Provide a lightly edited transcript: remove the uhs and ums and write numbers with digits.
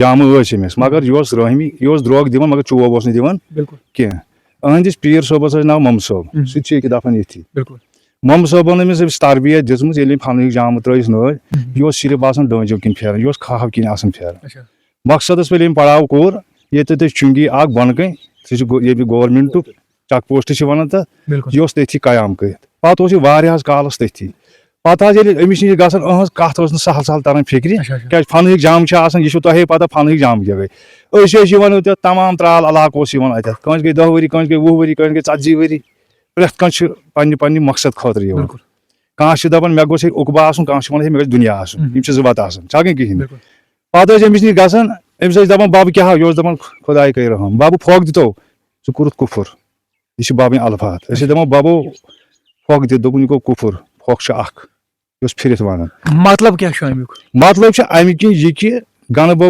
जाम अमिस मगर यह रहमी यह द्रोग दिवान मगर चोब ओस दिवान कह अहंदिस पीर सोबस नाव मम सोब सह दफन ये मम सोबन अमिस तरबियत दिम फन जाम त्रस नर यह सिर्फ आसान डंजो किन फेरन यह खाब किन फेरन मकसद पे पड़ाव कोर ये चुंगी बन कन सह गवर्नमेंट चक पोस्ट वन तथ यह तथी कयाम कर पे कालस तथी पे अमिस नश गहन कत सहल सहल तरन फिक्र क्या फन जाम यह तुहे पता फन जाम क्या गई तमाम त्राल इलाक कह गई 10 वरी कह गई 20 वरी कह गई 40 वरी प्रेथ कह पन्न मकसद खतर कह दपान मे गोस उकबा आसन कह वन मे दुनिया आसन जत आगे कहें पे अमिस नश गहन अमिस दपान बब क्या यह दपान खुदाई कर रहम बब फोक दितो ज कुरुत कुफुर यह बाबन अल्फात दपो बबो फोक दित दोपन यह गो कुफुर फोक फिरत वन मतलब क्या मतलब अमिक यह कि गन बब